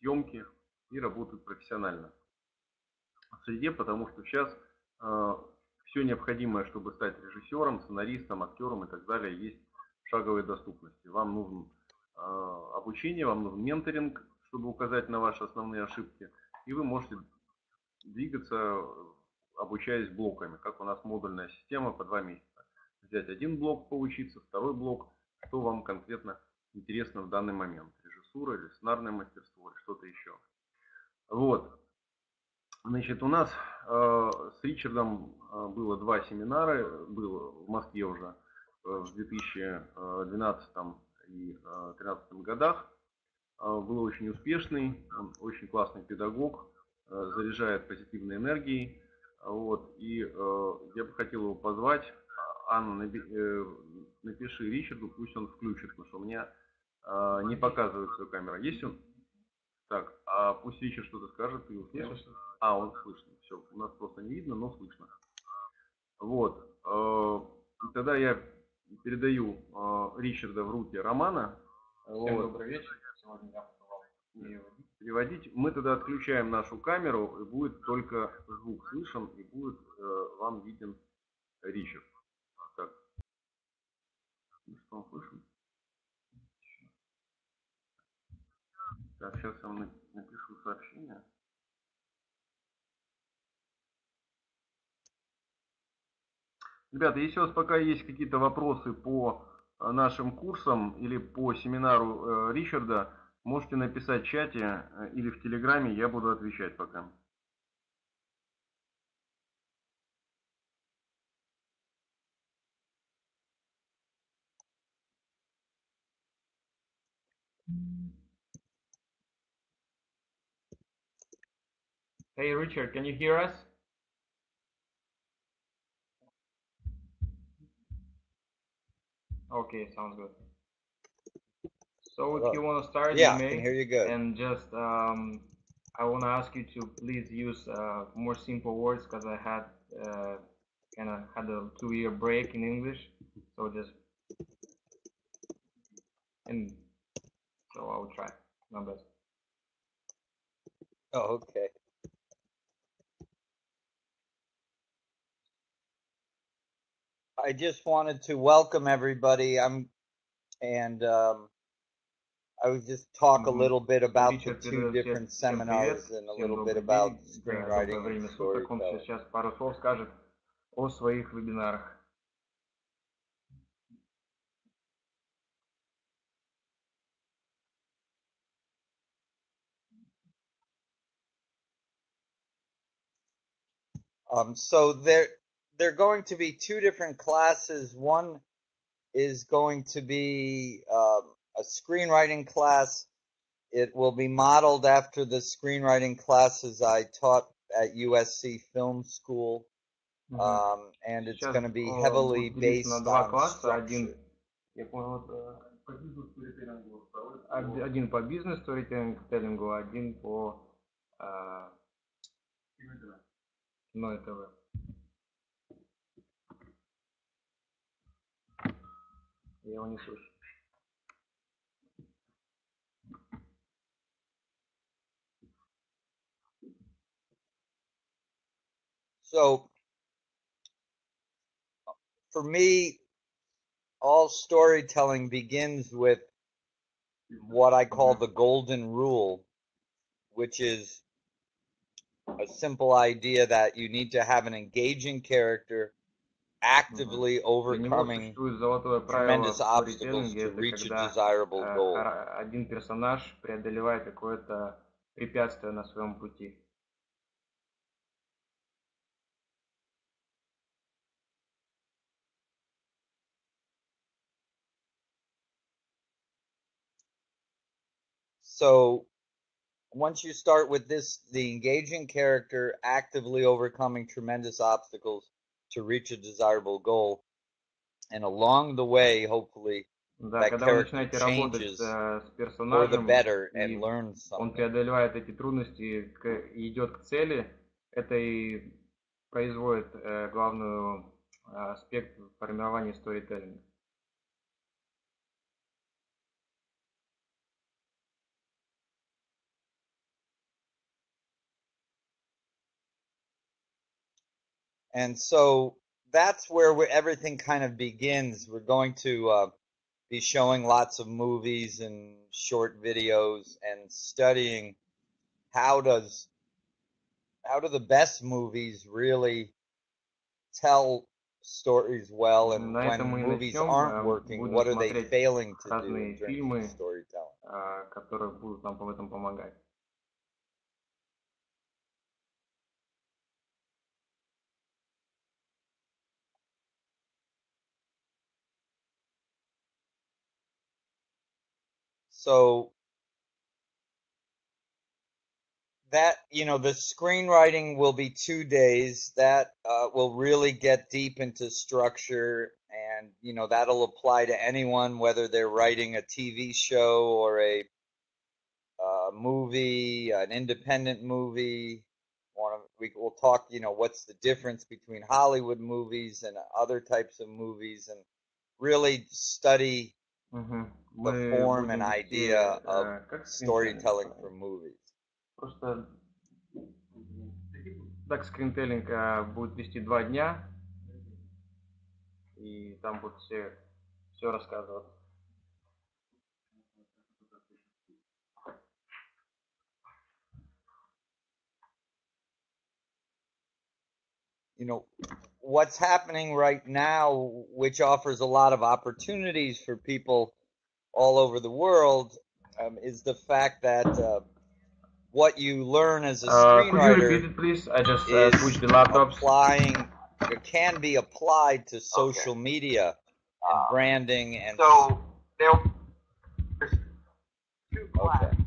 съемки и работают профессионально в среде, потому что сейчас все необходимое, чтобы стать режиссером, сценаристом, актером и так далее, есть в шаговой доступности. Вам нужен обучение, вам нужен менторинг, чтобы указать на ваши основные ошибки, и вы можете двигаться, обучаясь блоками, как у нас модульная система по 2 месяца. Взять один блок, поучиться, второй блок, что вам конкретно интересно в данный момент. Режиссура или сценарное мастерство, или что-то еще. Вот. Значит, у нас с Ричардом было 2 семинара, было в Москве уже в 2012 и 2013 годах. Был очень успешный, он очень классный педагог, заряжает позитивной энергией. Вот, и я бы хотел его позвать. Анна, напиши Ричарду, пусть он включит, потому что у меня не показывает свою камеру. Есть он? Так, а пусть Ричард что-то скажет, ты услышишь. Он слышно. Все, у нас просто не видно, но слышно. Вот. И тогда я передаю Ричарда в руки Романа. Всем добрый вечер. Сегодня я буду переводить. Мы тогда отключаем нашу камеру, и будет только звук слышен, и будет вам виден Ричард. Так. Что он слышен? Так, сейчас я вам напишу сообщение. Ребята, если у вас пока есть какие-то вопросы по нашим курсам или по семинару Ричарда, можете написать в чате или в Телеграме, я буду отвечать пока. Hey Richard, can you hear us? Okay, sounds good. So if you want to start, yeah, you may. I can hear you good. And just I want to ask you to please use more simple words because I had kind of had a 2-year break in English, so just so I will try my best. Oh, okay. I just wanted to welcome everybody. I would just talk a little bit about the 2 different seminars and a little bit about screenwriting and storytelling. Он сейчас пару слов скажет о своих вебинарах. So there are going to be 2 different classes. One is going to be a screenwriting class. It will be modeled after the screenwriting classes I taught at USC Film School, and it's going to be heavily based on structure. Один по бизнес-сторителлингу, один по кино и ТВ. Я его не слышу. So, for me, all storytelling begins with what I call the golden rule, which is a simple idea that you need to have an engaging character actively overcoming tremendous obstacles to reach a desirable goal. Один персонаж преодолевает какое-то препятствие на своем пути. So once you start with this, the engaging character actively overcoming tremendous obstacles to reach a desirable goal, and along the way, hopefully, that character changes for the better and learns something. Он преодолевает эти трудности и идет к цели. Это и производит главный аспект формирования сторителлинга. And so that's where everything kind of begins. We're going to be showing lots of movies and short videos and studying how do the best movies really tell stories well, and На этом when мы и movies начнем. aren't working, Будем what are they смотреть failing to do разные in terms of фильмы, storytelling? которые будут нам в этом помогать. So that, the screenwriting will be 2 days. That will really get deep into structure, and that'll apply to anyone, whether they're writing a TV show or a movie, an independent movie. We'll talk, what's the difference between Hollywood movies and other types of movies, and really study the Мы form and будем idea вести of как storytelling скринтеллинг. for movies. Просто так скринтеллинг будет вести 2 дня, и там будут все рассказывать. What's happening right now, which offers a lot of opportunities for people all over the world, is the fact that what you learn as a Could you repeat screenwriter it, please? I just is switched the laptops. it can be applied to social media and branding and So there's 2 classes.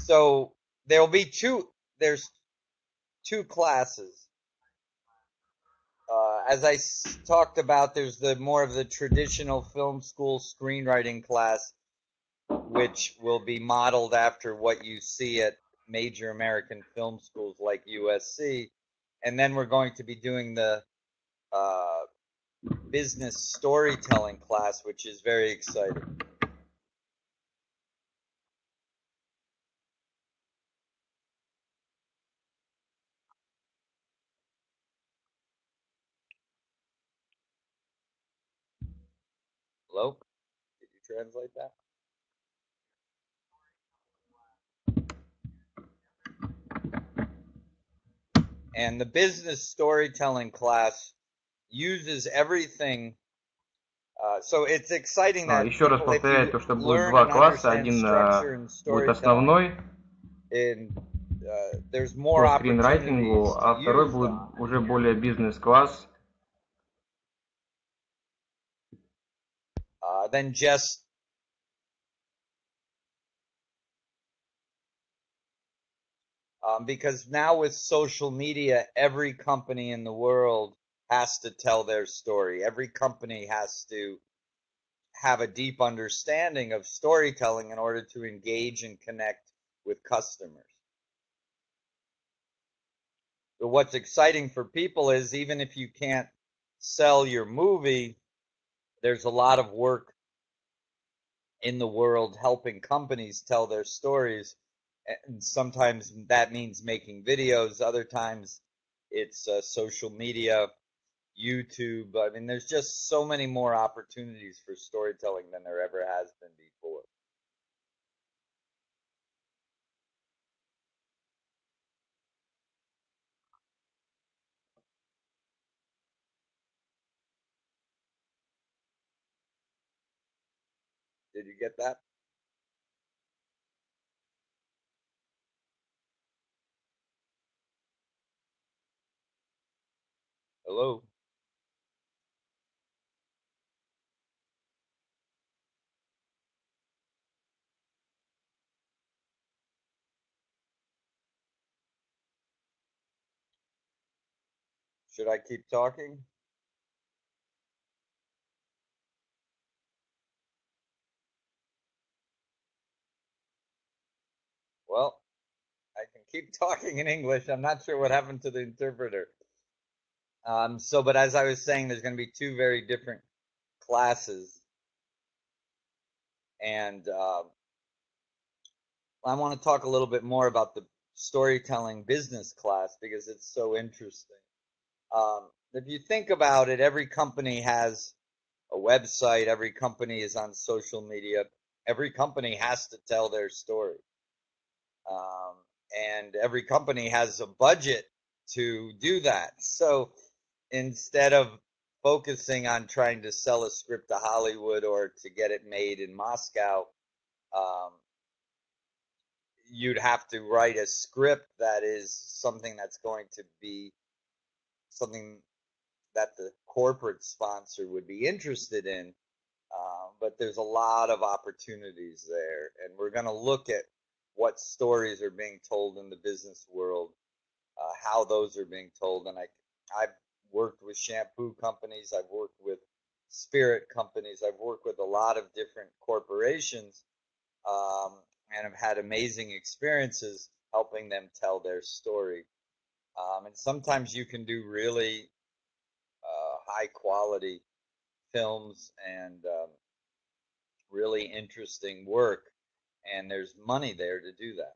So there'll be there's 2 classes. As I talked about, there's the more of the traditional film school screenwriting class, which will be modeled after what you see at major American film schools like USC. And then we're going to be doing the business storytelling class, which is very exciting. Hello? Did you translate that? And the business storytelling class uses everything. So it's exciting that Еще раз повторяю, то, что будет 2 learn and класса. understand Один structure and будет storytelling, основной there's more по opportunities скринрайтингу, а to второй use будет them. уже более бизнес-класс. Than just because now with social media, every company in the world has to tell their story. Every company has to have a deep understanding of storytelling in order to engage and connect with customers. But what's exciting for people is, even if you can't sell your movie, there's a lot of work in the world helping companies tell their stories. And sometimes that means making videos. Other times it's social media, YouTube. I mean, there's just so many more opportunities for storytelling than there ever has been before. Did you get that? Hello? Should I keep talking? Well, I can keep talking in English. I'm not sure what happened to the interpreter. But as I was saying, there's going to be 2 very different classes. And I want to talk a little bit more about the storytelling business class because it's so interesting. If you think about it, every company has a website, every company is on social media, every company has to tell their story. And every company has a budget to do that. So instead of focusing on trying to sell a script to Hollywood or to get it made in Moscow, you'd have to write a script that is something that's going to be something that the corporate sponsor would be interested in. But there's a lot of opportunities there, and we're going to look at what stories are being told in the business world, how those are being told. And I've worked with shampoo companies, I've worked with spirit companies, I've worked with a lot of different corporations, and have had amazing experiences helping them tell their story. And sometimes you can do really high quality films and really interesting work, and there's money there to do that.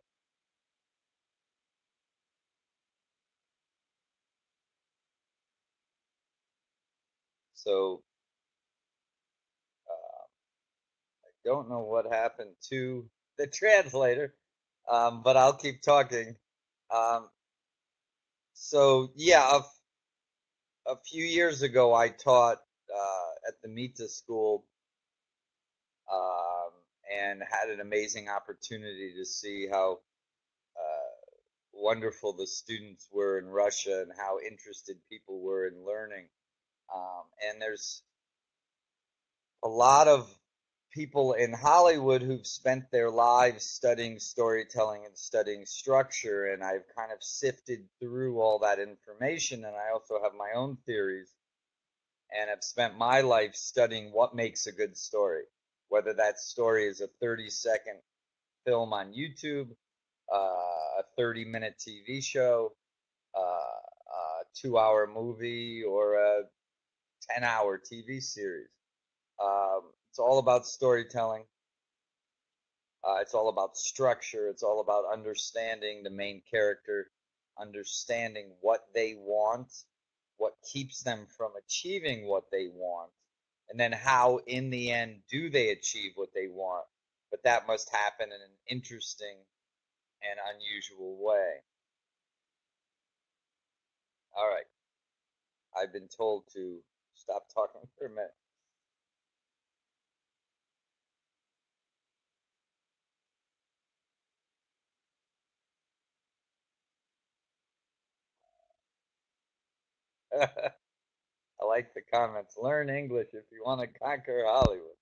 So I don't know what happened to the translator, but I'll keep talking. So yeah, a few years ago I taught at the Mitty school, and had an amazing opportunity to see how wonderful the students were in Russia and how interested people were in learning. And there's a lot of people in Hollywood who've spent their lives studying storytelling and studying structure, and I've kind of sifted through all that information, and I also have my own theories, and have spent my life studying what makes a good story, whether that story is a 30-second film on YouTube, a 30-minute TV show, a 2-hour movie, or a 10-hour TV series. It's all about storytelling. It's all about structure. It's all about understanding the main character, understanding what they want, what keeps them from achieving what they want, and then how, in the end, do they achieve what they want. But that must happen in an interesting and unusual way. All right. I've been told to stop talking for a minute. I like the comments. Learn English if you want to conquer Hollywood.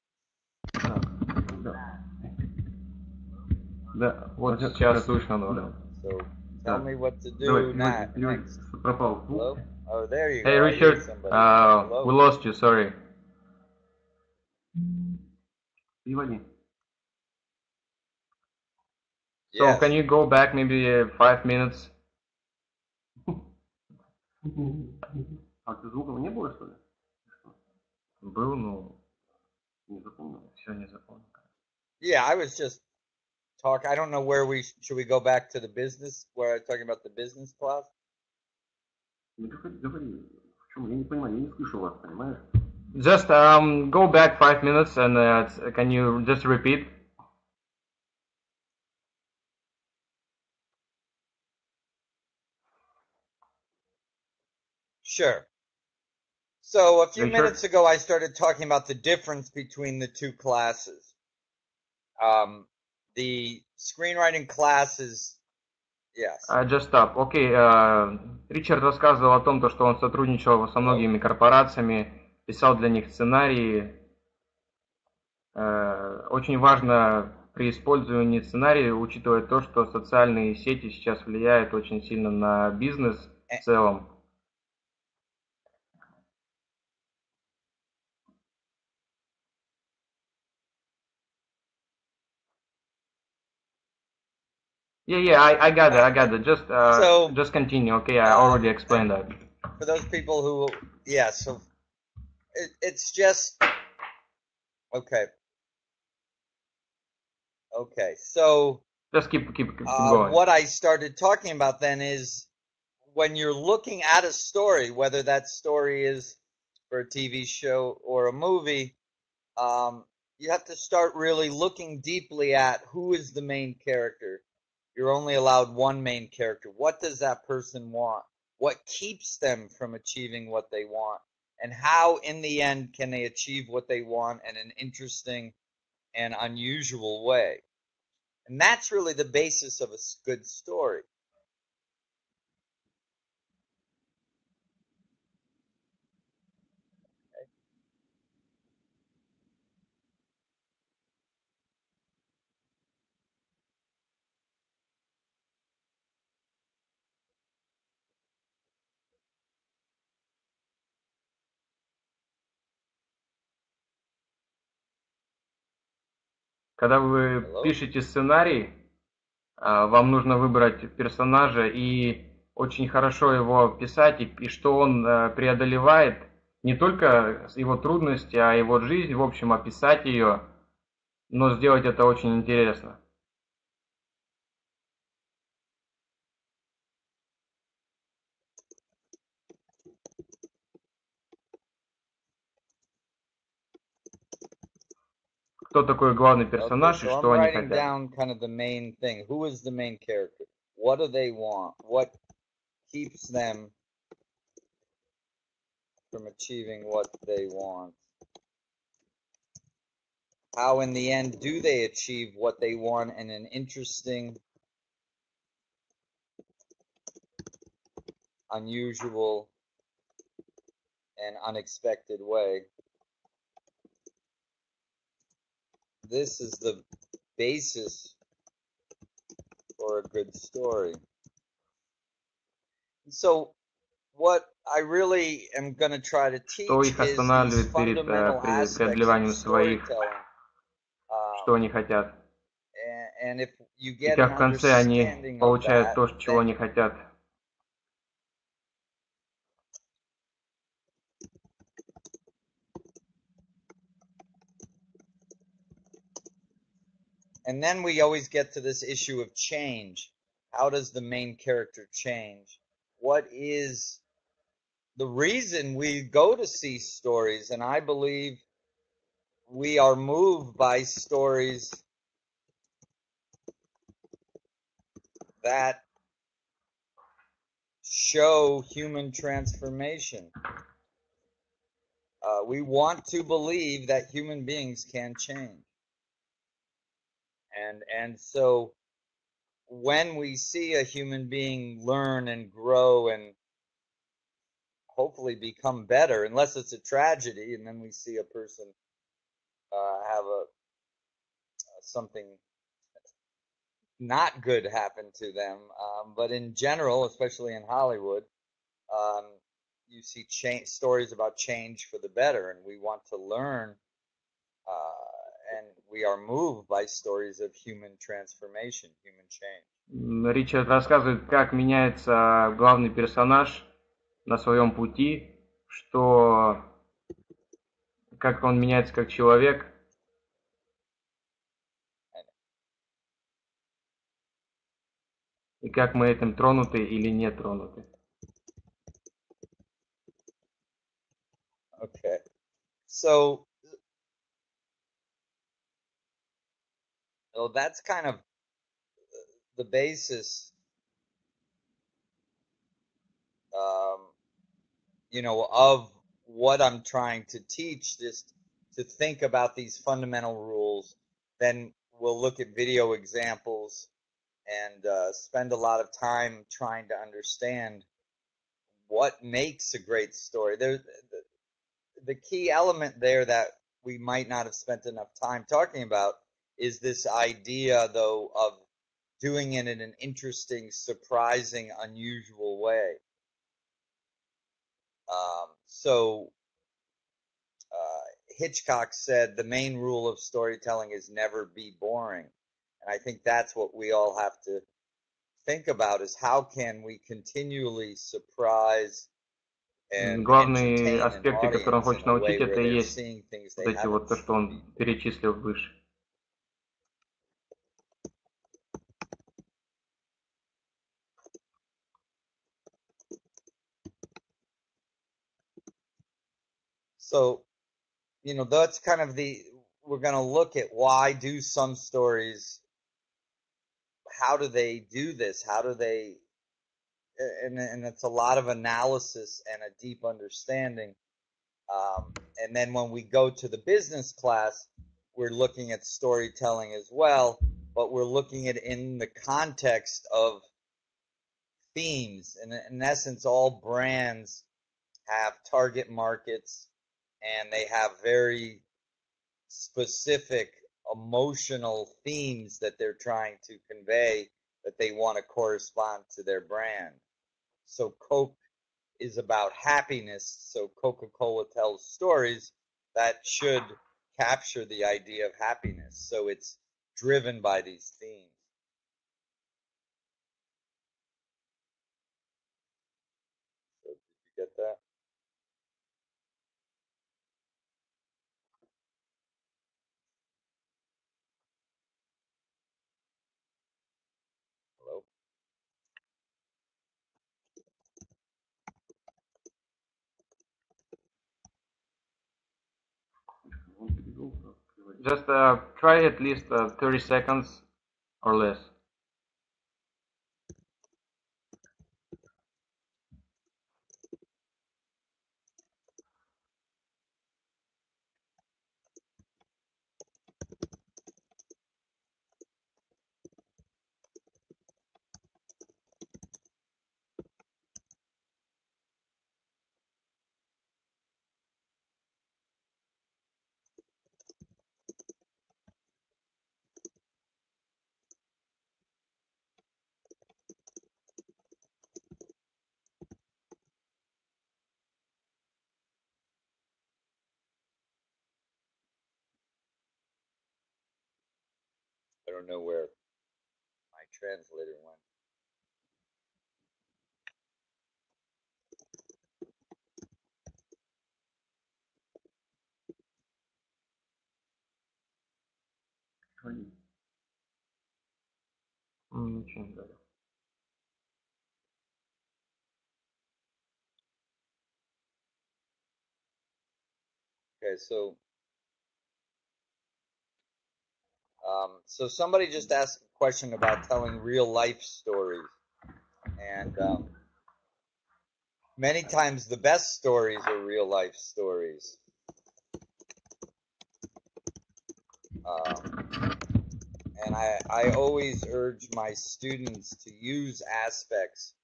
Да, Вот сейчас слышно, да. So tell me what to do Давайте, next. пропал звук. Hello? Oh, there you Hey go. Richard, Hello? we lost you, sorry. Переводи. So Yes. can you go back maybe 5 minutes? А ты звуков не было, что ли? Был, но Не запомнил. все не запомнил. Yeah, I was just talking. I don't know where should we go back to the business, where I was talking about the business class? Говори. В чем? Я не понимаю, я не слышу вас, понимаешь? Just go back 5 minutes and can you just repeat? Sure. So a few Richard? minutes ago, I started talking about the difference between the two classes. The screenwriting class is, yes. Just stop. Окей, Ричард рассказывал о том, что он сотрудничал со многими корпорациями, писал для них сценарии. Очень важно при использовании сценария учитывать то, что социальные сети сейчас влияют очень сильно на бизнес в целом. Yeah, I got it. Just continue. Okay, I already explained that. For those people who, yeah, so it's just, okay. Okay, so Just keep going. What I started talking about then is when you're looking at a story, whether that story is for a TV show or a movie, you have to start really looking deeply at who is the main character. You're only allowed one main character. What does that person want? What keeps them from achieving what they want? And how, in the end, can they achieve what they want in an interesting and unusual way? And that's really the basis of a good story. Когда вы пишете сценарий, вам нужно выбрать персонажа и очень хорошо его писать, и что он преодолевает, не только его трудности, а его жизнь, в общем, описать ее, но сделать это очень интересно. Кто такой главный персонаж и что они хотят? Down kind of the main thing. Who is the main character? What do they want? What keeps them from achieving what they want? How, in the end, do they achieve what they want in an interesting, unusual, and unexpected way? This is the basis for a good story. So what I really am going to try to teach Что их останавливает is перед преодолеванием своих, что они хотят. И как в конце они получают то, чего они хотят. And then we always get to this issue of change. How does the main character change? What is the reason we go to see stories? And I believe we are moved by stories that show human transformation. We want to believe that human beings can change. And so when we see a human being learn and grow and hopefully become better, unless it's a tragedy, and then we see a person have something not good happen to them. But in general, especially in Hollywood, you see stories about change for the better, and we want to learn, and we are moved by stories of human transformation, human change. Ричард рассказывает, как меняется главный персонаж на своем пути, что как он меняется как человек. И как мы этим тронуты или не тронуты. Okay. So that's kind of the basis, of what I'm trying to teach, just to think about these fundamental rules. Then we'll look at video examples and spend a lot of time trying to understand what makes a great story. The key element there that we might not have spent enough time talking about is this idea, though, of doing it in an interesting, surprising, unusual way. Hitchcock said the main rule of storytelling is never be boring. And I think that's what we all have to think about, is how can we continually surprise and главные аспекты, которые он хочет научить, это и есть вот эти вот то, что он перечислил выше. So, that's kind of we're going to look at why do some stories, how do they do this? How do they, and it's a lot of analysis and a deep understanding. And then when we go to the business class, we're looking at storytelling as well, but we're looking at in the context of themes. And in essence, all brands have target markets, and they have very specific emotional themes that they're trying to convey, that they want to correspond to their brand. So Coke is about happiness, so Coca-Cola tells stories that should capture the idea of happiness. So it's driven by these themes. So did you get that? Hello? Just try at least 30 seconds or less. I don't know where my translator went. Okay, so somebody just asked a question about telling real life stories, and many times the best stories are real life stories. And I always urge my students to use aspects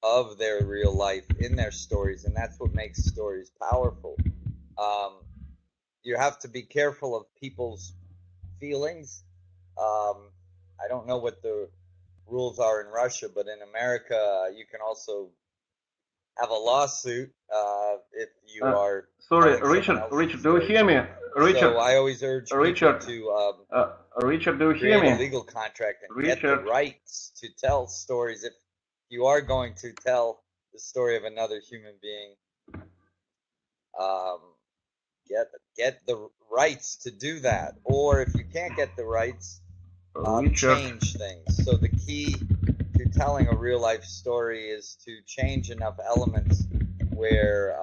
of their real life in their stories, and that's what makes stories powerful. You have to be careful of people's feelings. I don't know what the rules are in Russia, but in America, you can also have a lawsuit if you are. Sorry, Richard, do you hear me? Richard, so I always urge Richard, people to Richard, do you create hear a me? legal contract and Richard. get the rights to tell stories. If you are going to tell the story of another human being, get the rights to do that. Or if you can't get the rights, change things. So the key to telling a real life story is to change enough elements where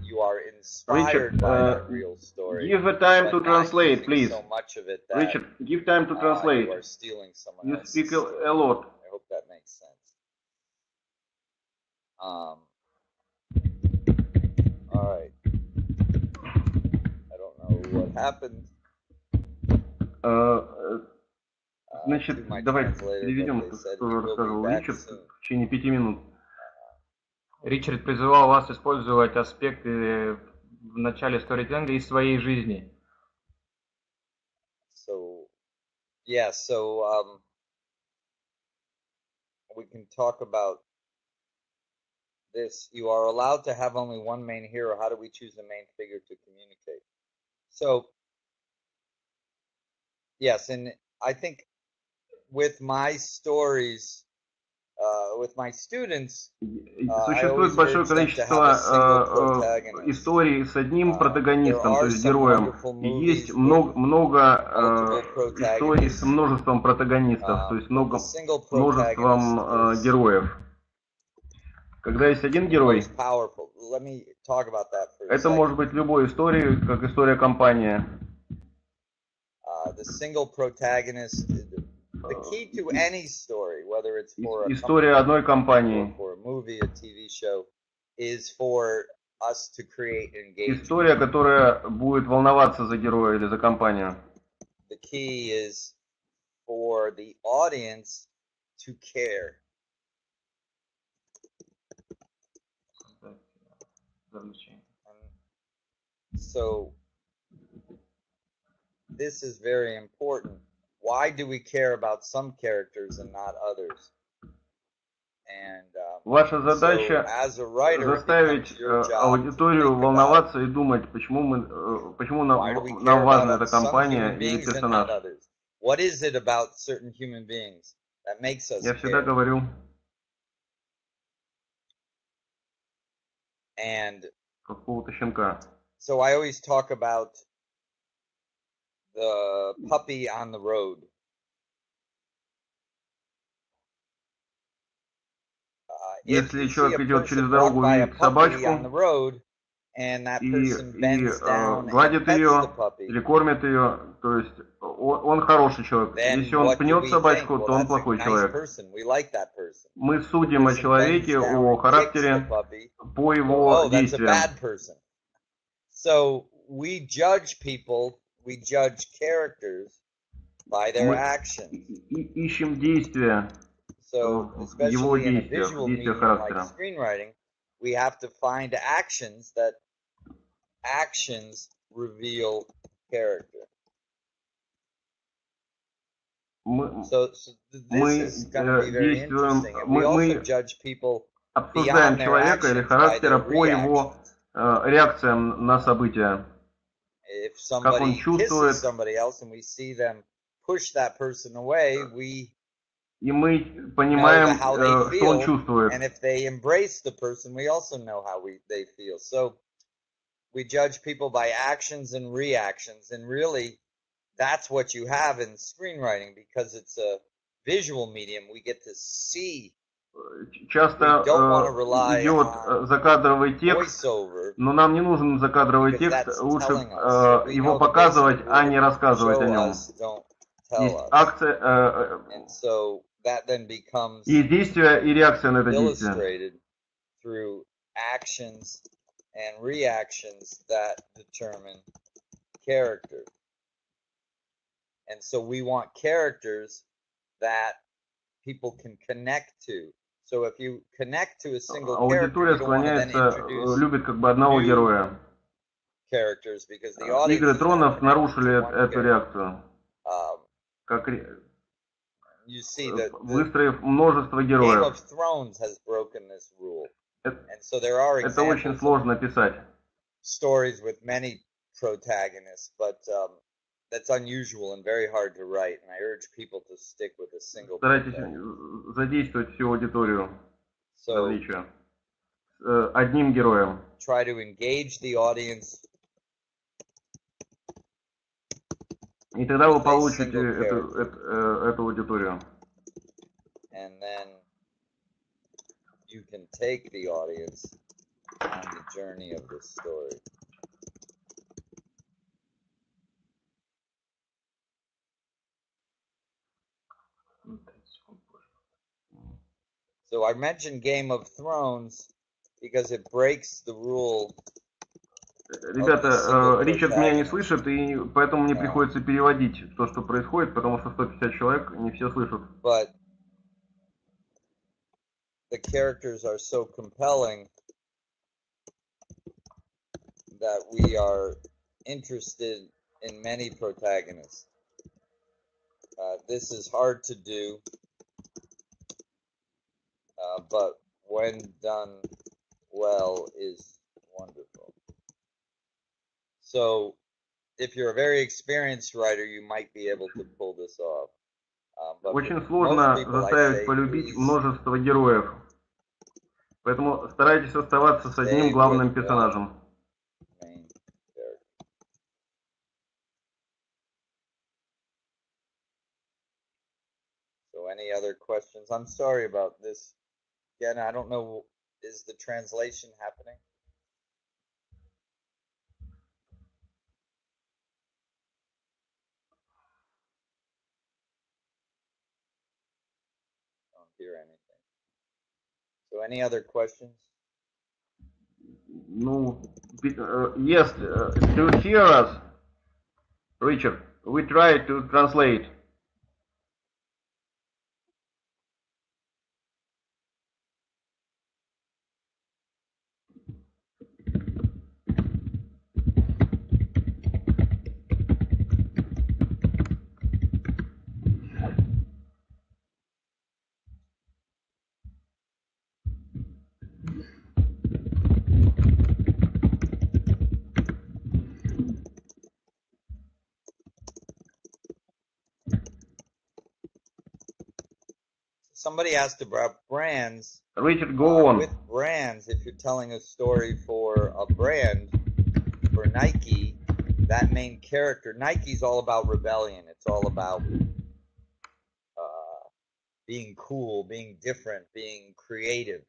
you are inspired Richard, by that real story. give a time but to not translate, using please. so much of it that Richard, give time to translate. you are stealing someone You else's speak story. a lot. I hope that makes sense. All right. I don't know what happened. Значит, давайте переведем то, что рассказывал Ричард в течение 5 минут. Ричард призывал вас использовать аспекты в начале сторителлинга из своей жизни. So, yeah, we can talk about this. You are allowed to have only one main hero. How do we choose the main figure to communicate? So, yes, and I think with my stories, with my students, Существует большое количество историй с одним протагонистом, то есть героем. И есть много историй с множеством протагонистов, то есть множеством героев. Когда есть один and герой, most powerful. Let me talk about that for a это second. может быть любой истории, как история компании. The single protagonist, the key to any story, whether it's for a История company одной or компании. for a movie, a TV show, is for us to create engagement. История, которая будет волноваться за героя или за компанию. The key is for the audience to care. So this is very important. Why do we care about some characters and not others? And Ваша so задача as a writer, it becomes заставить your job to аудиторию think about волноваться и думать, почему why do we нам care важна about эта some компания human или beings and not персонаж. others? What is it about certain human beings that makes us Я всегда care? говорю, And какого-то щенка. so I always talk about the puppy on the road. If Если you see a человек идет через person дорогу, walk by a видит puppy on the собачку road, and that и person bends down and гладит pets the ее puppy, или кормит ее, то есть он хороший человек. then Если он what do пнет we think? собачку, Well, то он that's a плохой nice человек. person. We like that person. Мы The судим о person bends человеке, down о and kicks the характере puppy. по So, его oh, that's a действиям. bad person. So we judge people, we judge characters by their Мы actions. ищем действия So в его especially in a действиях, visual действиях medium like характера. screenwriting, we have to find actions that actions reveal character. So this is going to be very interesting. And we also judge people обсуждаем beyond their человека или actions by характера their по его reactions. реакциям на события. If Как он somebody чувствует. kisses somebody else and we see them push that person away, we И мы know понимаем, how they что он feel. чувствует. And if they embrace the person, we also know how they feel. So we judge people by actions and reactions. And really, that's what you have in screenwriting because it's a visual medium. We get to see. Часто идет закадровый текст, но нам не нужен закадровый текст, лучше его показывать, а не рассказывать о нем. Есть акция, есть действие и реакция на это действие. Through actions and reactions that determine character. And so we want characters that people can connect to. So if you connect to a single character, you don't want to then introduce любит как бы одного героя. Characters because the audience Игры тронов нарушили эту реакцию. Как you see that выстроив множество героев. Game of Thrones has broken this rule. And so there are Это очень сложно писать. Stories with many protagonists, but that's unusual and very hard to write. And I urge people to stick with a single. Старайтесь задействовать всю аудиторию, привлечь одним героем. Try to engage the audience. И тогда вы получите эту аудиторию. And then you can take the audience on the journey of the story. So I mentioned Game of Thrones because it breaks the rule. Ребята, Ричард меня не слышит, и поэтому мне приходится переводить то, что происходит, потому что 150 человек не все слышат. But the characters are so compelling that we are interested in many protagonists. This is hard to do, but when done well is wonderful. So if you're a very experienced writer, you might be able to pull this off. Очень сложно заставить полюбить множество героев. Поэтому старайтесь оставаться с одним главным персонажем. So any other questions? I'm sorry about this. Again, I don't know Is the translation happening? Don't hear anything. So any other questions? Ну, yes, to hear us, Richard, we try to translate. Somebody asked about brands. Richard, go on. With brands, if you're telling a story for a brand, for Nike, that main character, Nike's all about rebellion. It's all about being cool, being different, being creative,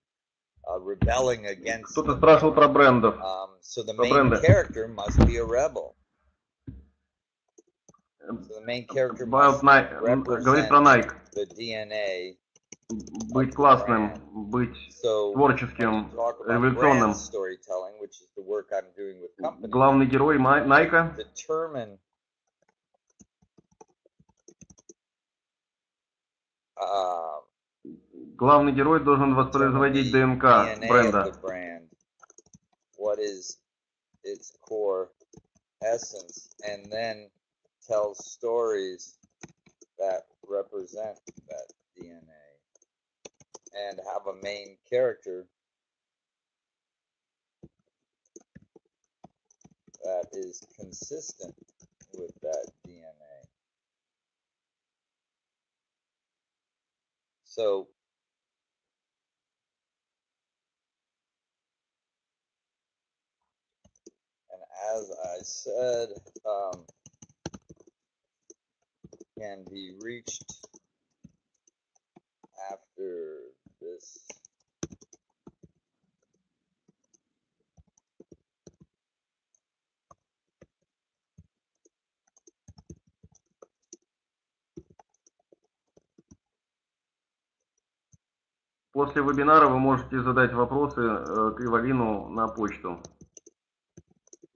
rebelling against. Кто-то спрашивал про брендов. So the main character must be a rebel. So the main character must represent the DNA. Быть классным, быть творческим, революционным. Главный герой Найка. Главный герой должен воспроизводить ДНК бренда. What is its core essence, and then tell stories that represent that DNA. And have a main character that is consistent with that DNA. So, and as I said, can be reached after this. После вебинара вы можете задать вопросы Креволину на почту,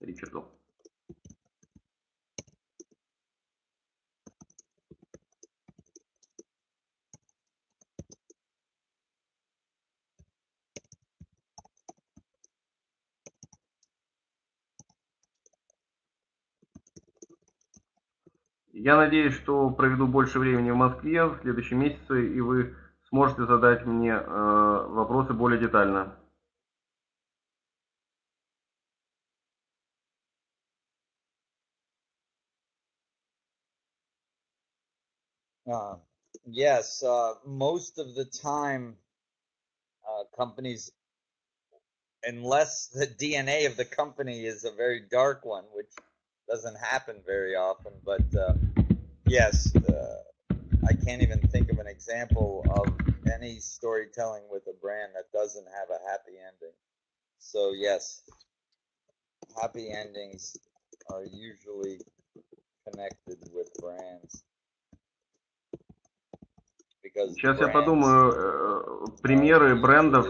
Ричарду. Я надеюсь, что проведу больше времени в Москве в следующем месяце, и вы сможете задать мне вопросы более детально. Yes, most of the time, companies, unless the DNA of the company is a very dark one, which doesn't happen very often, but yes, I can't even think of an example of any storytelling with a brand that doesn't have a happy ending. So yes, happy endings are usually connected with brands. Сейчас я подумаю примеры брендов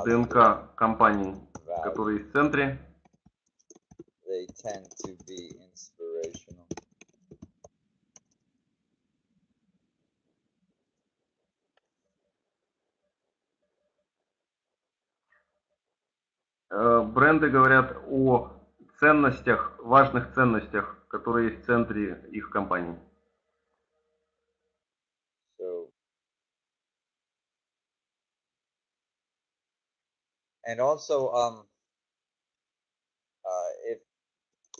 ДНК компаний, которые в центре. They tend to be inspirational. Бренды говорят о ценностях, важных ценностях, которые есть в центре их компании. And also,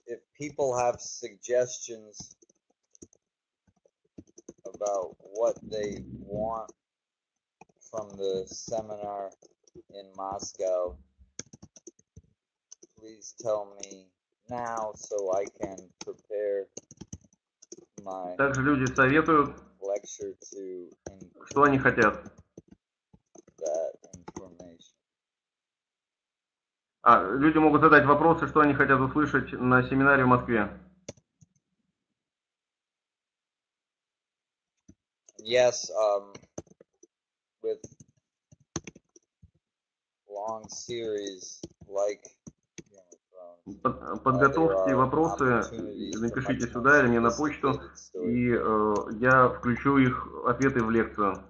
if people have suggestions about what they want from the seminar in Moscow, please tell me now so I can prepare my Также люди советуют, lecture to что они хотят. that information. Люди могут задать вопросы, что они хотят услышать на семинаре в Москве. Yes, with long series like Подготовьте вопросы, напишите сюда или мне на почту, и я включу их ответы в лекцию.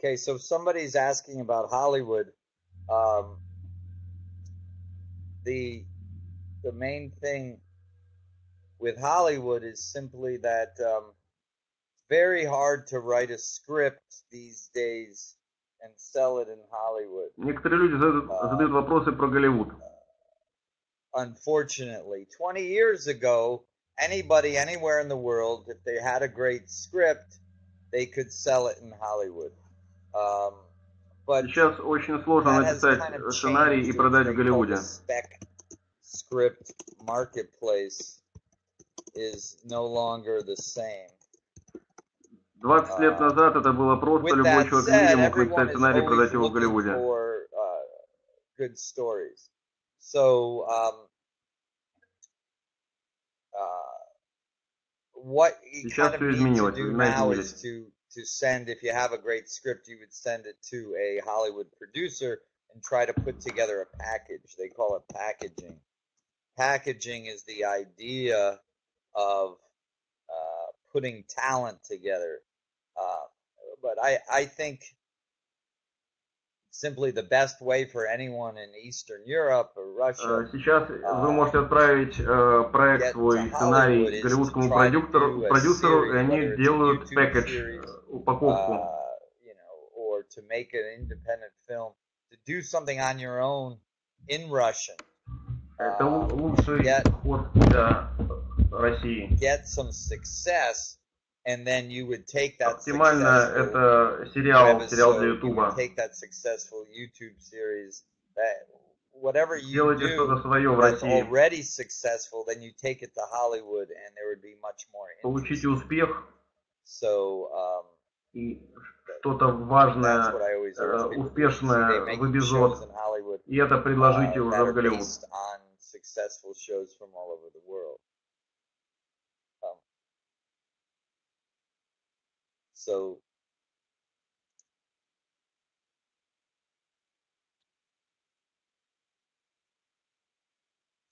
Okay, so somebody's asking about Hollywood. The main thing with Hollywood is simply that it's very hard to write a script these days and sell it in Hollywood. Некоторые люди задают вопросы про Голливуд. Unfortunately, 20 years ago, anybody anywhere in the world, if they had a great script, they could sell it in Hollywood. But Сейчас очень сложно написать сценарий и продать в Голливуде. Spec script marketplace is no longer the same. 20 лет назад это было просто, любой человек в мире мог написать сценарий и продать его в Голливуде. Good stories. So, what you kind of need to do now is to send, if you have a great script, you would send it to a Hollywood producer and try to put together a package. They call it packaging. Packaging is the idea of putting talent together. But I think simply the best way for anyone in Eastern Europe or Russia. Сейчас вы можете отправить проект, свой сценарий голливудскому продюсеру, и они делают пакетч, упаковку. Or to make an independent film, to do something on your own in Russian. Это лучший ход для России. Get some success. And then you would take that оптимально это сериал для Ютуба. Take that successful YouTube series, that whatever you Делайте do что-то свое в that's России. already successful, then you take it to Hollywood, and there would be much more interest. Получите успех. So, и что-то важное, успешное в эпизод, и это предложите уже в Голливуд. Successful shows from all over the world. So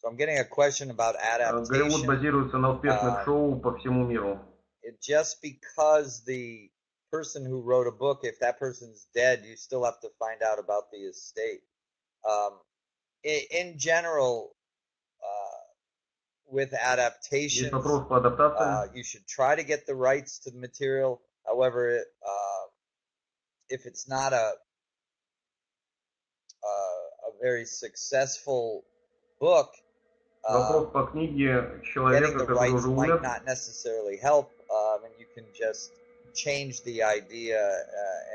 I'm getting a question about adaptation. Голливуд базируется на успешных шоу по всему миру. Just because the person who wrote a book, if that person's dead, you still have to find out about the estate. In general, with adaptation, you should try to get the rights to the material. However, if it's not a very successful book, getting the rights might not necessarily help, and you can just change the idea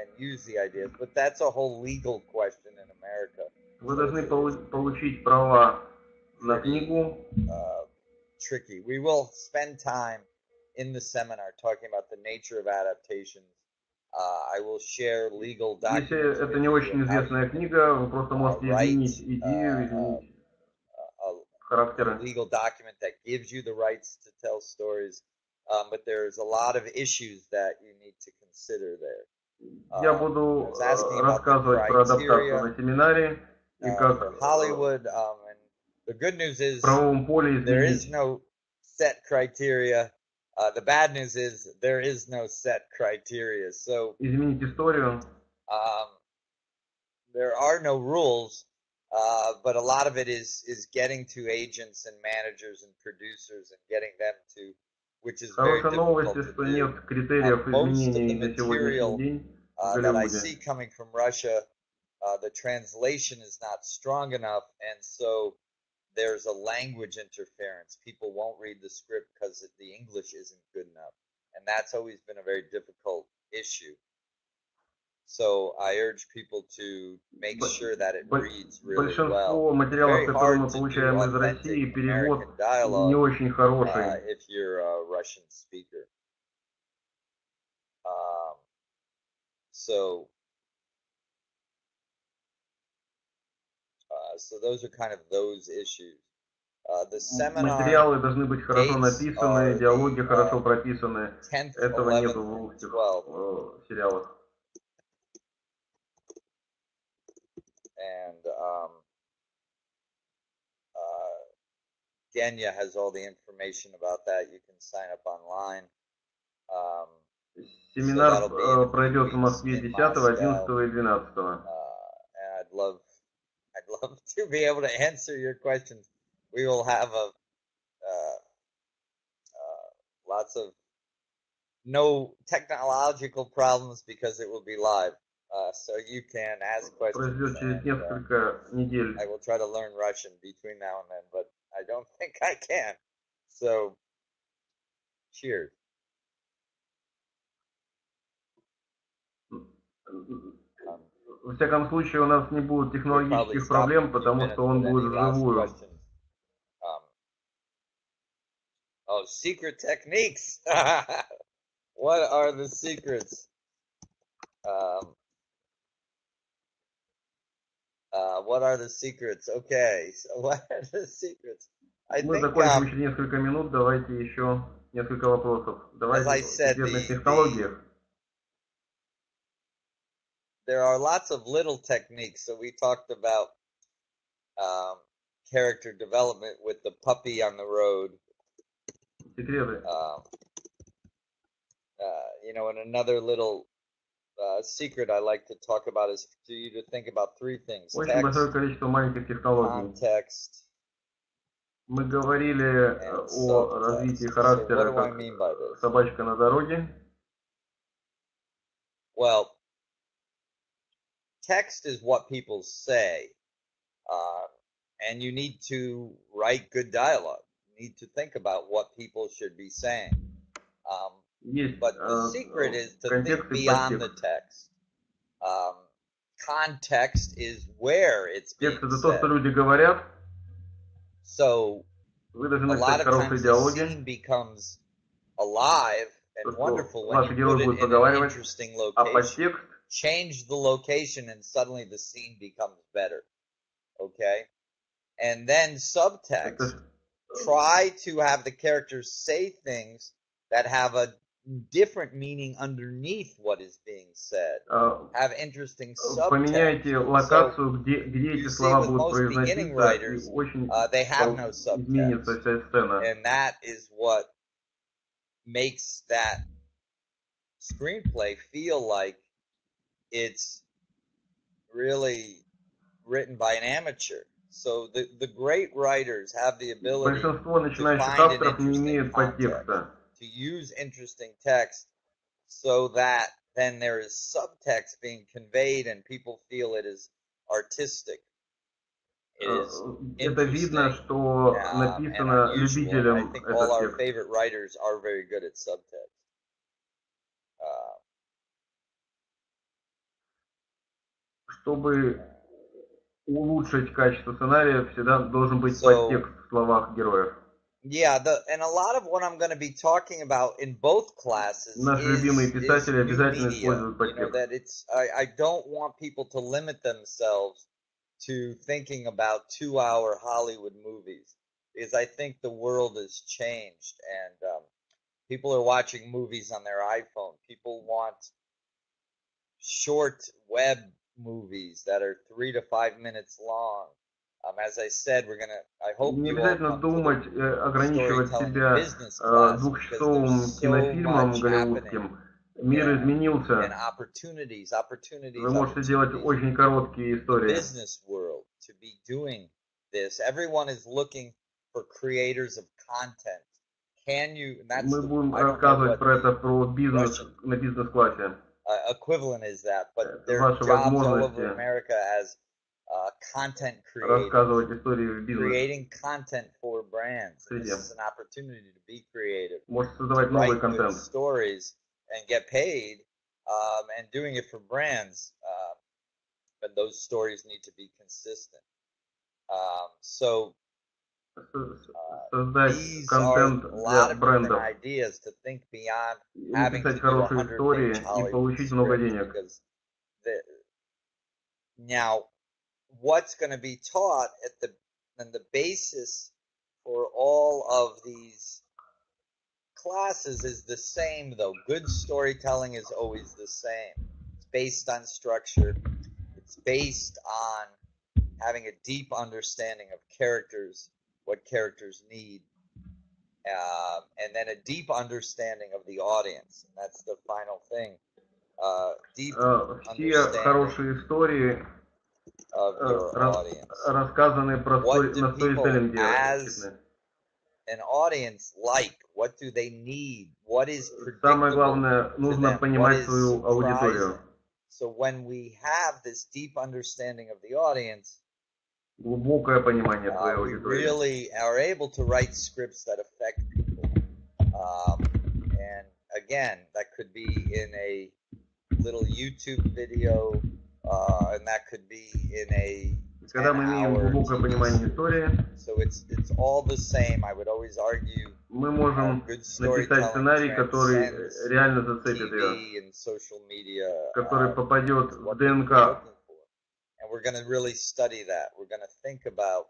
and use the ideas. But that's a whole legal question in America. Вы должны получить права на книгу. Tricky. We will spend time in the seminar talking about the nature of adaptations. I will share legal documents. Если это не очень известная книга, вы просто можете изменить идею, изменить характеры. Legal document that gives you the rights to tell stories, but there's a lot of issues that you need to consider there. Я буду рассказывать про адаптацию на семинаре и как Hollywood. The good news is there is no set criteria. The bad news is there is no set criteria. So изменить историю. There are no rules. But a lot of it is getting to agents and managers and producers and getting them to, which is very Хорошая новость, difficult to что do. нет критериев Most of the изменений на сегодняшний material день в that I Голливуде. see coming from Russia, the translation is not strong enough, and so there's a language interference. People won't read the script because the English isn't good enough, and that's always been a very difficult issue. So I urge people to make sure that it reads really Большинство well. материалов, Very которые мы hard to do получаем из России, authentic перевод American не dialogue очень хороший. if you're a Russian speaker. So those are kind of those issues. The seminar Материалы должны быть хорошо dates написаны, are диалоги the хорошо прописаны. 10th, Этого 11th, нету в and русских 12th. сериалах. And Genya has all the information about that. You can sign up online. Семинар пройдет в Москве 10, 11 и 12. And I'd love to be able to answer your questions. We will have lots of no technological problems because it will be live. So you can ask questions. Произойдет через несколько недель. I will try to learn Russian between now and then, but I don't think I can. So, cheers. Во всяком случае, у нас не будет технологических проблем, потому что он будет вживую. Oh, secret techniques! What are the secrets? What are the secrets? Okay, so what are the secrets? Мы закончим через несколько минут, давайте еще несколько вопросов. Давайте о секретных технологиях. There are lots of little techniques. So we talked about character development with the puppy on the road. Секреты. And another little secret I like to talk about is for you to think about three things. Очень большое количество маленьких технологий. Context. Мы говорили о развитии характера как собачка на дороге. Well, text is what people say, and you need to write good dialogue. You need to think about what people should be saying. But the secret is to think beyond the text. Context is where it's being Текст — это то, что люди говорят. So Вы должны a lot написать of хорошие times the диалоги. scene becomes alive and wonderful when Ваши you герои put будут it in an проговаривать, interesting а под location. текст Change the location and suddenly the scene becomes better. Okay? And then subtext. Try to have the characters say things that have a different meaning underneath what is being said. Have interesting subtext. Поменяйте локацию, где эти слова будут произноситься, и очень изменится вся сцена. And that is what makes that screenplay feel like it's really written by an amateur. So the great writers have the ability Большинство to начинающих find an авторов не interesting имеют context, подтекста. to use interesting text so that then there is subtext being conveyed and people feel it is artistic. It is Это видно, что написано любителям I think all этот our текст. favorite writers are very good at subtext. Чтобы улучшить качество сценария, всегда должен быть подтекст в словах героев. Yeah, and a lot of what I'm going to be talking about in both classes Наши любимые писатели обязательно используют that подтекст. I don't want people to limit themselves to thinking about 2-hour Hollywood movies, because I think the world has changed and people are watching movies on their iPhone. People want short web movies that are 3 to 5 minutes long. As I said, I hope Не you all обязательно come думать, ограничивать себя двухчасовым кинофильмом голливудским. Мир изменился. Вы можете делать очень короткие истории. be doing this. Everyone is looking for creators of content. Can you? And that's Мы the, будем I don't know рассказывать what про это, the про бизнес Russian на бизнес-классе. equivalent is that, but there are Ваши jobs all over возможности America as content creators, рассказывать истории в creating content for brands. And this бизнес-среде. is an opportunity to be creative, Можете to создавать новый write good контент. stories and get paid, and doing it for brands. But those stories need to be consistent. So Создать these are контент a для lot of different брендов. ideas to think beyond И having to написать do хорошие 100 истории page и Hollywood получить много scripts, денег. because now what's going to be taught at the basis for all of these classes is the same, though. Good storytelling is always the same. It's based on structure. It's based on having a deep understanding of characters, what characters need, and then a deep understanding of the audience. And that's the final thing. Deep Все хорошие истории of your audience. рассказаны про What на do people сторителлинге. as an audience like? What do they need? What is Самое predictable главное, to нужно them? What понимать is свою аудиторию. surprising? So when we have this deep understanding of the audience, Глубокое понимание своей we аудитории. really are able to write scripts that affect people. And again, that could be in a little YouTube video, and that could be in a Когда мы имеем 10-hour глубокое понимание истории, So it's all the same. I would always argue мы можем good написать storytelling сценарий, который transcends реально зацепит ее, TV and social media, который попадет в what people are ДНК. looking for. And we're going to really study that. We're going to think about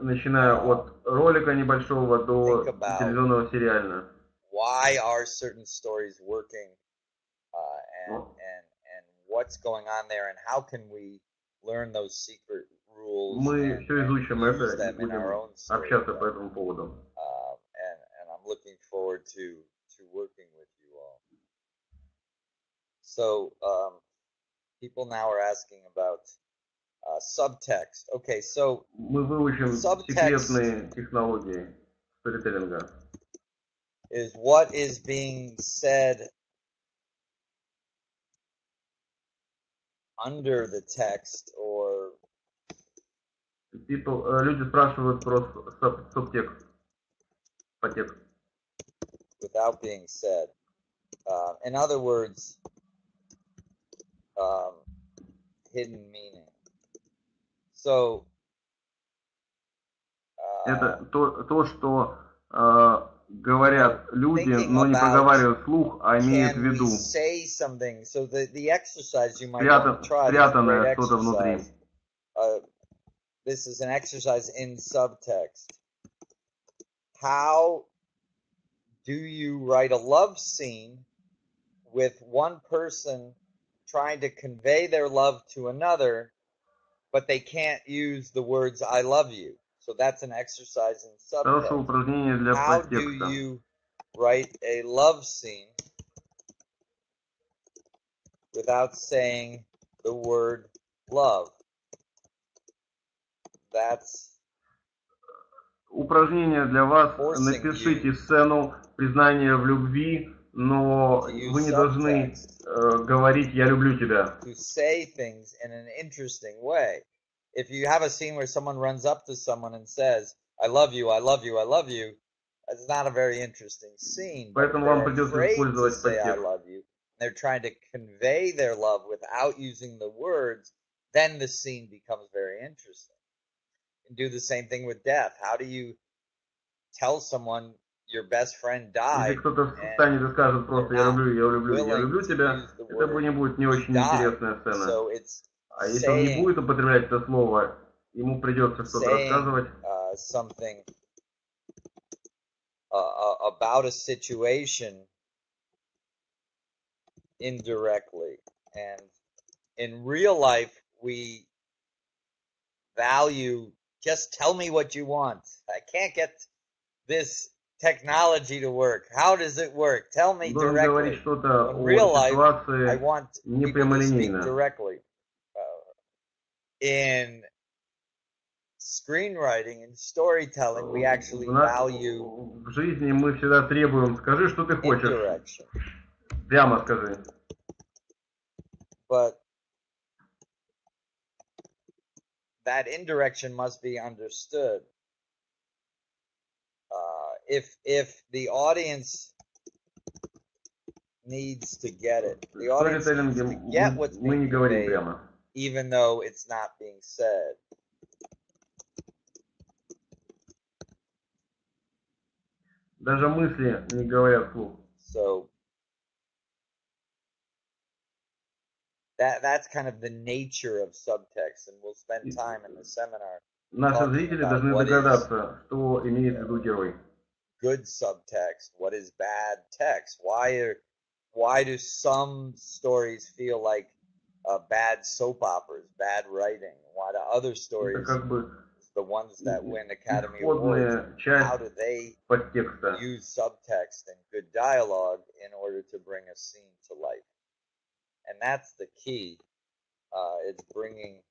Начиная от ролика небольшого до телевизионного сериала. why are certain stories working, and what's going on there, and how can we learn those secret rules. Мы все изучим это и them in our own будем общаться по этому поводу. And I'm looking forward to working with you all. So people now are asking about subtext. Okay, so мы выучим секретные технологии сторителлинга. Is what is being said under the text, or люди спрашивают про субтекст, подтекст. Without being said. In other words, hidden meaning. So это то, что говорят люди, но не проговаривают вслух, а имеют в виду. So the exercise you might want to try, спрятанное что-то внутри. This is an exercise in subtext. How do you write a love scene with one person trying to convey their love to another, but they can't use the words "I love you"? So that's an exercise in subtext. How do you write a love scene without saying the word love? That's упражнение для вас. Напишите сцену признания в любви, но вы не должны говорить «я люблю тебя». To say things in an interesting way. If you have a scene where someone runs up to someone and says, "I love you, I love you, I love you," it's not a very interesting scene. Поэтому вам придется использовать I love you. They're trying to convey their love without using the words. Then the scene becomes very interesting. And do the same thing with death. How do you tell someone your best friend died? Если кто-то встанет и скажет просто «я люблю тебя», это не будет не очень интересная сцена. So it's а если он не будет употреблять это слово, ему придется что-то рассказывать. Something about a situation indirectly. And in real life, we value just tell me what you want. I can't get this technology to work. How does it work? Tell me directly. In real life, I want people to speak directly. In screenwriting and storytelling, we actually value В жизни мы всегда требуем, скажи, что ты хочешь. indirection. Прямо скажи. But that indirection must be understood. If the audience needs to get it, the В audience needs сторителлинге to get what's мы не being говорим conveyed, прямо. even though it's not being said. Даже мысли не говорят вслух. So that's kind of the nature of subtext, and we'll spend time in the seminar Наши talking зрители about должны what is догадаться, что имеет в виду герой. good subtext, what is bad text, why do some stories feel like bad soap operas, bad writing, why do other Это stories, как бы the ones that win Academy исходная Awards, how часть do they подтекста. use subtext and good dialogue in order to bring a scene to life? And that's the key. It's bringing.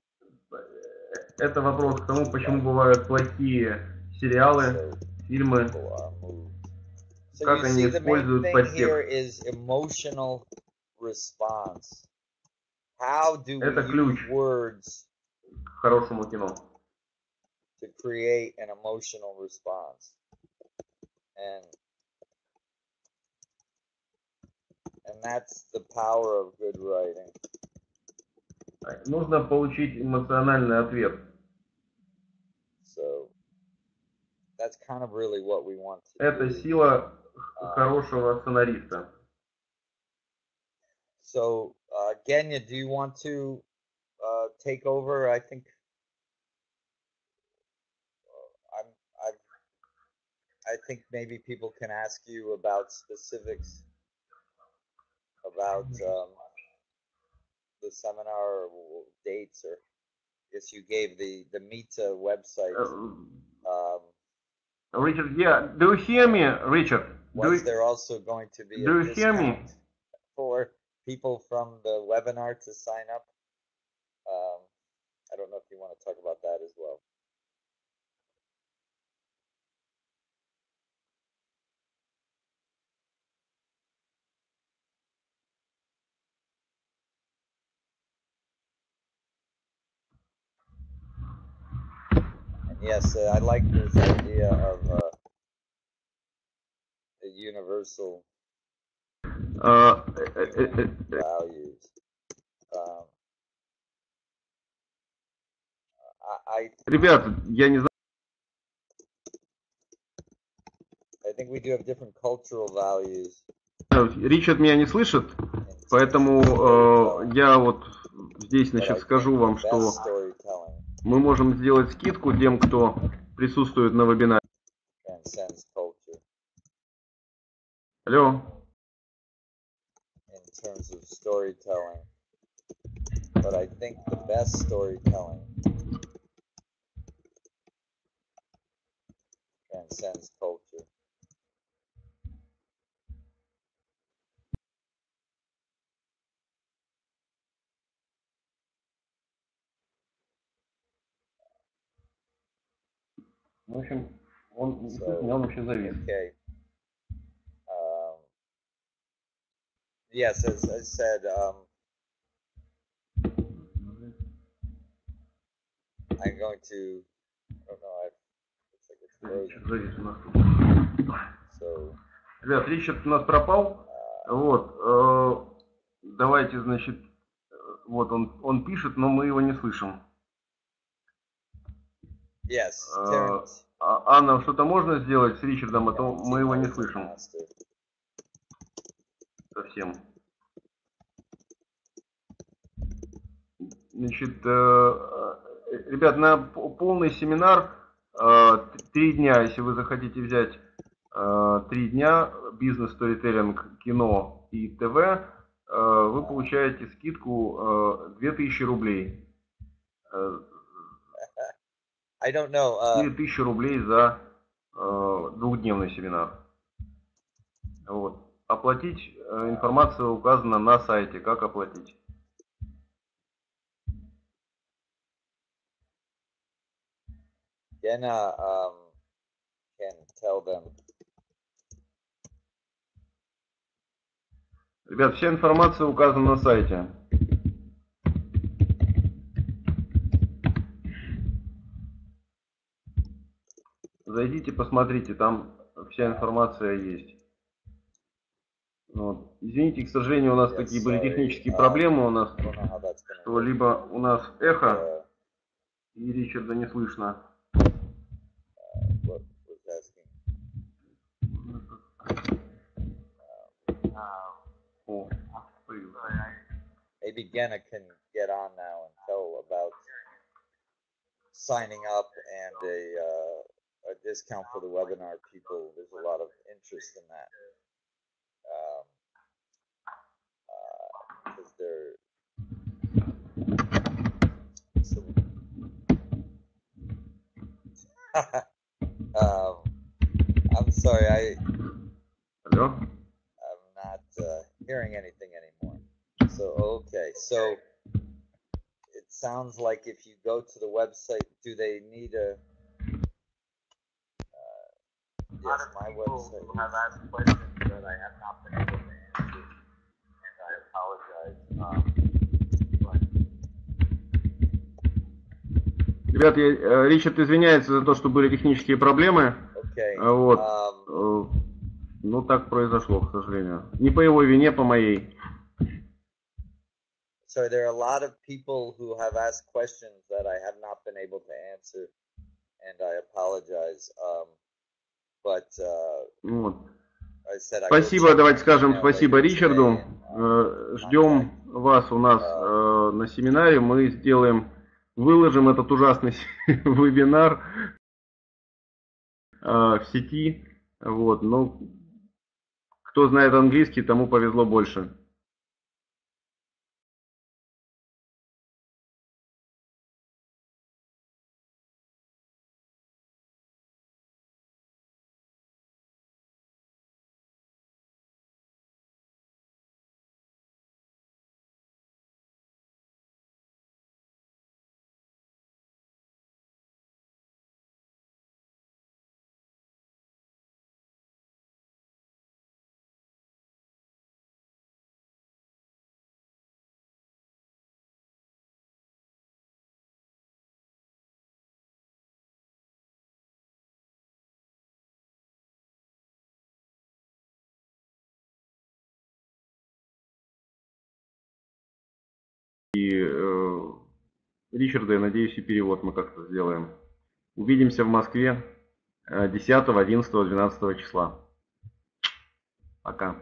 Это вопрос к тому, почему бывают плохие сериалы, фильмы, So как you они see, the main используют thing here подтекст. is emotional response. How do we Это ключ use words к хорошему кино. to create an emotional response? And that's the power of good writing. Нужно получить эмоциональный ответ. So that's kind of really what we want to Это do. сила хорошего сценариста. So Genya, do you want to take over? I think I think maybe people can ask you about specifics about the seminar or dates, or I guess you gave the Mitty website. Richard, yeah, do you hear me, Richard? Was there also going to be do a you hear me? discount for people from the webinar to sign up? I don't know if you want to talk about that as well. And yes, I like this idea of the universal values. Ребята, я не знаю. I think we do have different cultural values. Ричард меня не слышит, поэтому я вот здесь, значит, скажу вам, что мы можем сделать скидку тем, кто присутствует на вебинаре. Алло. In terms of storytelling, but I think the best storytelling transcends culture. В общем, он вообще завис. Okay. Yes, as I said, I'm going to. I don't know. Looks like it's frozen. So. Ребят, Ричард у нас пропал. Вот. Давайте, значит, вот он пишет, но мы его не слышим. Yes. Анна, что-то можно сделать с Ричардом, а то мы его не слышим. Совсем. Значит, ребят, на полный семинар 3 дня, если вы захотите взять 3 дня, бизнес, сторителлинг, кино и ТВ, вы получаете скидку 2000 рублей. I don't know. 4000 рублей за 2-дневный семинар. Вот. Оплатить, информация указана на сайте, как оплатить. Gena can tell them. Ребят, вся информация указана на сайте. Зайдите, посмотрите, там вся информация есть. Вот. Извините, к сожалению, у нас такие были технические проблемы у нас, что либо у нас эхо, и Ричарда не слышно. Maybe Gena can get on now and tell about signing up and a discount for the webinar people. There's a lot of interest in that. Because they're I'm sorry, Hello? I'm not hearing anything anymore. So, okay, so it sounds like if you go to the website, do they need a... yes, my website. People have asked questions that I have not been able to answer, and I apologize. Ребят, Ричард извиняется за то, что были технические проблемы. Okay. Вот. Ну, так произошло, к сожалению. Не по его вине, по моей. So there are a lot of people who have asked questions that I have not been able to answer, and I apologize. But Вот. I said I Спасибо, давайте скажем спасибо Ричарду. Ждем вас у нас на семинаре. Мы выложим этот ужасный вебинар в сети. Вот. Но кто знает английский, тому повезло больше. И Ричарда, я надеюсь, и перевод мы как-то сделаем. Увидимся в Москве 10, 11, 12 числа. Пока.